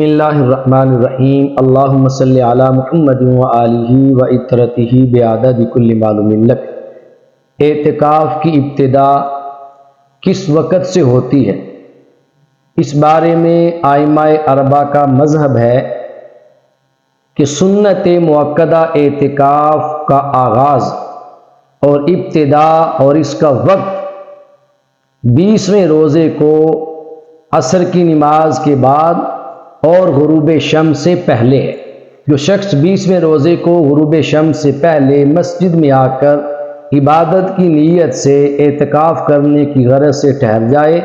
بسم اللہ الرحمن الرحیم اللہم صلی علی محمد وآلہ وعطرتہ بعدد کل معلوم لک۔ اعتکاف کی ابتدا کس وقت سے ہوتی ہے؟ اس بارے میں ائمہ اربعہ کا مذہب ہے کہ سنت مؤکدہ اعتکاف کا آغاز اور ابتدا اور اس کا وقت 20ویں روزے کو عصر کی نماز کے بعد اور غروب شمس سے پہلے ہے۔ جو شخص 20ویں روزے کو غروب شمس سے پہلے مسجد میں آ کر عبادت کی نیت سے اعتکاف کرنے کی غرض سے ٹھہر جائے،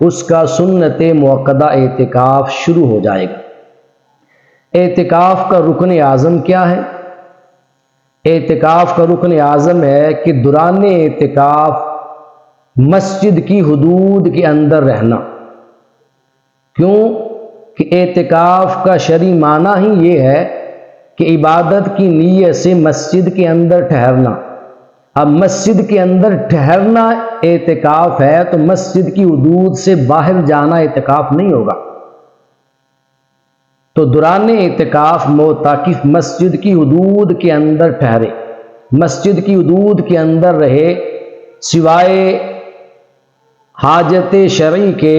اس کا سنت مؤکدہ اعتکاف شروع ہو جائے گا۔ اعتکاف کا رکن اعظم کیا ہے؟ اعتکاف کا رکن اعظم ہے کہ دوران اعتکاف مسجد کی حدود کے اندر رہنا۔ کیوں کہ اعتکاف کا شرعی معنی ہی یہ ہے کہ عبادت کی نیت سے مسجد کے اندر ٹھہرنا۔ اب مسجد کے اندر ٹھہرنا اعتکاف ہے تو مسجد کی حدود سے باہر جانا اعتکاف نہیں ہوگا۔ تو دوران اعتکاف معتکف مسجد کی حدود کے اندر ٹھہرے، مسجد کی حدود کے اندر رہے، سوائے حاجت شرعی کے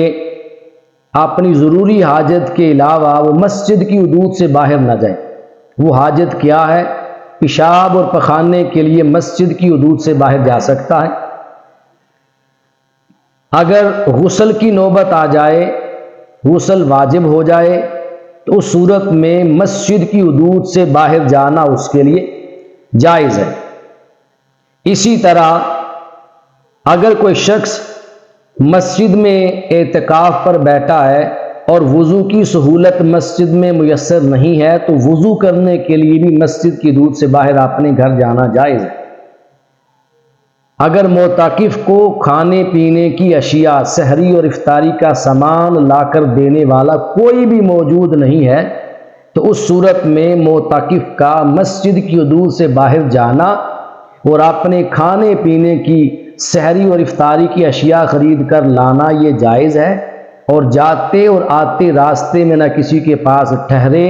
اپنی ضروری حاجت کے علاوہ وہ مسجد کی حدود سے باہر نہ جائے۔ وہ حاجت کیا ہے؟ پیشاب اور پخانے کے لیے مسجد کی حدود سے باہر جا سکتا ہے۔ اگر غسل کی نوبت آ جائے، غسل واجب ہو جائے، تو اس صورت میں مسجد کی حدود سے باہر جانا اس کے لیے جائز ہے۔ اسی طرح اگر کوئی شخص مسجد میں اعتکاف پر بیٹھا ہے اور وضو کی سہولت مسجد میں میسر نہیں ہے تو وضو کرنے کے لیے بھی مسجد کی حدود سے باہر اپنے گھر جانا جائز ہے۔ اگر معتکف کو کھانے پینے کی اشیاء، سحری اور افطاری کا سامان لا کر دینے والا کوئی بھی موجود نہیں ہے تو اس صورت میں معتکف کا مسجد کی حدود سے باہر جانا اور اپنے کھانے پینے کی سحری اور افطاری کی اشیاء خرید کر لانا یہ جائز ہے، اور جاتے اور آتے راستے میں نہ کسی کے پاس ٹھہرے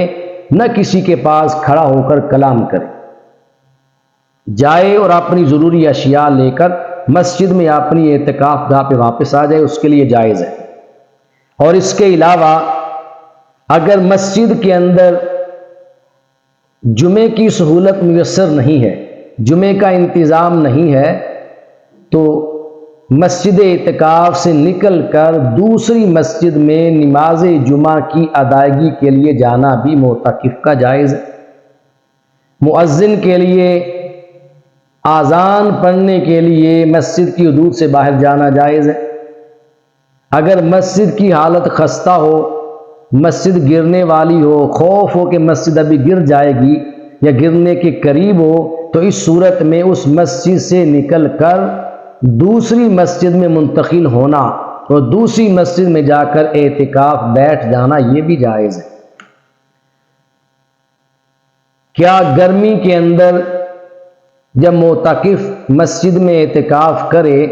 نہ کسی کے پاس کھڑا ہو کر کلام کرے، جائے اور اپنی ضروری اشیاء لے کر مسجد میں اپنی اعتکاف گاہ پہ واپس آ جائے، اس کے لیے جائز ہے۔ اور اس کے علاوہ اگر مسجد کے اندر جمعے کی سہولت میسر نہیں ہے، جمعے کا انتظام نہیں ہے، تو مسجد اعتکاف سے نکل کر دوسری مسجد میں نماز جمعہ کی ادائیگی کے لیے جانا بھی معتکف کا جائز ہے۔ مؤذن کے لیے اذان پڑھنے کے لیے مسجد کی حدود سے باہر جانا جائز ہے۔ اگر مسجد کی حالت خستہ ہو، مسجد گرنے والی ہو، خوف ہو کہ مسجد ابھی گر جائے گی یا گرنے کے قریب ہو، تو اس صورت میں اس مسجد سے نکل کر دوسری مسجد میں منتقل ہونا اور دوسری مسجد میں جا کر اعتکاف بیٹھ جانا یہ بھی جائز ہے۔ کیا گرمی کے اندر جب معتکف مسجد میں اعتکاف کرے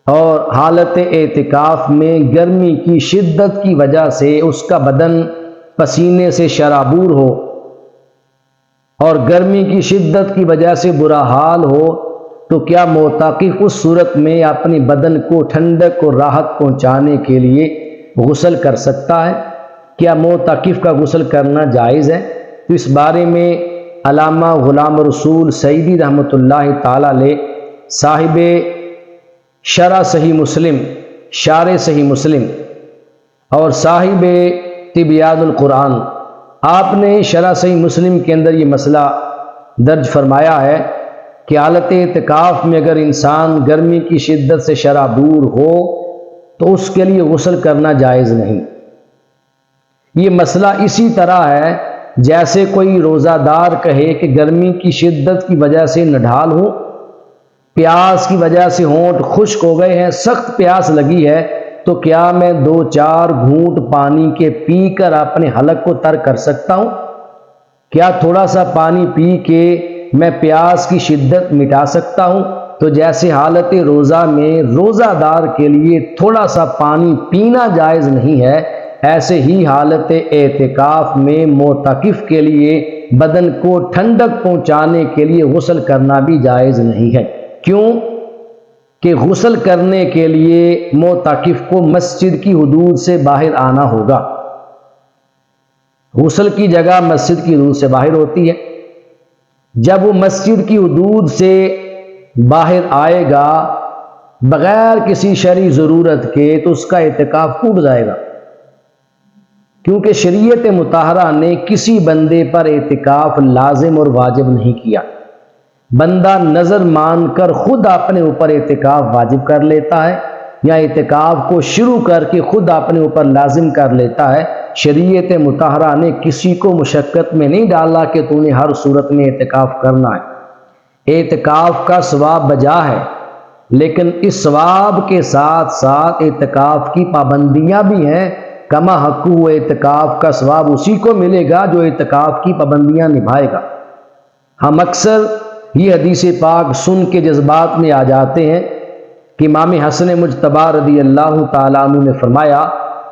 اور حالت اعتکاف میں گرمی کی شدت کی وجہ سے اس کا بدن پسینے سے شرابور ہو اور گرمی کی شدت کی وجہ سے برا حال ہو، تو کیا معتکف اس صورت میں اپنی بدن کو ٹھنڈک اور راحت پہنچانے کے لیے غسل کر سکتا ہے؟ کیا معتکف کا غسل کرنا جائز ہے؟ تو اس بارے میں علامہ غلام رسول سعیدی رحمۃ اللہ تعالی علیہ، صاحب شرح صحیح مسلم، شارح صحیح مسلم اور صاحب تبیان القرآن، آپ نے شرح صحیح مسلم کے اندر یہ مسئلہ درج فرمایا ہے کہ حالت اعتکاف میں اگر انسان گرمی کی شدت سے شرابور ہو تو اس کے لیے غسل کرنا جائز نہیں۔ یہ مسئلہ اسی طرح ہے جیسے کوئی روزہ دار کہے کہ گرمی کی شدت کی وجہ سے نڈھال ہوں، پیاس کی وجہ سے ہونٹ خشک ہو گئے ہیں، سخت پیاس لگی ہے، تو کیا میں 2-4 گھونٹ پانی کے پی کر اپنے حلق کو تر کر سکتا ہوں؟ کیا تھوڑا سا پانی پی کے میں پیاس کی شدت مٹا سکتا ہوں؟ تو جیسے حالت روزہ میں روزہ دار کے لیے تھوڑا سا پانی پینا جائز نہیں ہے، ایسے ہی حالت اعتکاف میں معتکف کے لیے بدن کو ٹھنڈک پہنچانے کے لیے غسل کرنا بھی جائز نہیں ہے۔ کیوں کہ غسل کرنے کے لیے معتکف کو مسجد کی حدود سے باہر آنا ہوگا۔ غسل کی جگہ مسجد کی حدود سے باہر ہوتی ہے۔ جب وہ مسجد کی حدود سے باہر آئے گا بغیر کسی شرعی ضرورت کے تو اس کا اعتکاف ٹوٹ جائے گا، کیونکہ شریعت مطہرہ نے کسی بندے پر اعتکاف لازم اور واجب نہیں کیا۔ بندہ نظر مان کر خود اپنے اوپر اعتکاف واجب کر لیتا ہے یا اعتکاف کو شروع کر کے خود اپنے اوپر لازم کر لیتا ہے۔ شریعت مطہرہ نے کسی کو مشقت میں نہیں ڈالا کہ تو نے ہر صورت میں اعتکاف کرنا ہے۔ اعتکاف کا ثواب بجا ہے، لیکن اس ثواب کے ساتھ ساتھ اعتکاف کی پابندیاں بھی ہیں۔ کما حق و اعتکاف کا ثواب اسی کو ملے گا جو اعتکاف کی پابندیاں نبھائے گا۔ ہم اکثر یہ حدیث پاک سن کے جذبات میں آ جاتے ہیں کہ امام حسن مجتبی رضی اللہ تعالیٰ عنہ نے فرمایا،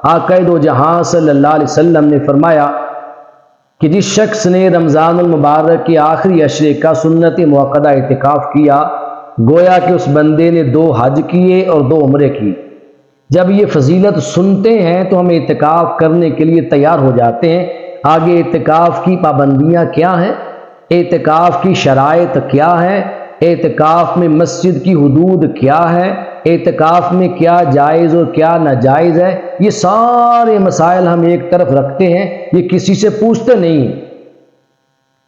آقا دو جہاں صلی اللہ علیہ وسلم نے فرمایا کہ جس شخص نے رمضان المبارک کے آخری عشرے کا سنت موقدہ اعتکاف کیا گویا کہ اس بندے نے 2 حج کیے اور 2 عمرے کی۔ جب یہ فضیلت سنتے ہیں تو ہم اعتکاف کرنے کے لیے تیار ہو جاتے ہیں۔ آگے اعتکاف کی پابندیاں کیا ہیں، اعتکاف کی شرائط کیا ہیں، اعتکاف میں مسجد کی حدود کیا ہے، اعتکاف میں کیا جائز اور کیا ناجائز ہے، یہ سارے مسائل ہم ایک طرف رکھتے ہیں، یہ کسی سے پوچھتے نہیں ہیں۔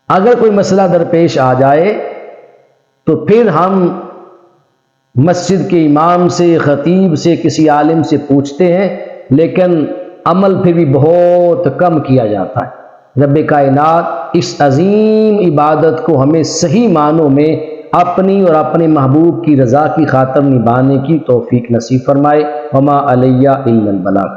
اگر کوئی مسئلہ درپیش آ جائے تو پھر ہم مسجد کے امام سے، خطیب سے، کسی عالم سے پوچھتے ہیں، لیکن عمل پھر بھی بہت کم کیا جاتا ہے۔ رب کائنات اس عظیم عبادت کو ہمیں صحیح معنوں میں اپنی اور اپنے محبوب کی رضا کی خاطر نبھانے کی توفیق نصیب فرمائے۔ وما علیہ الا البلاغ۔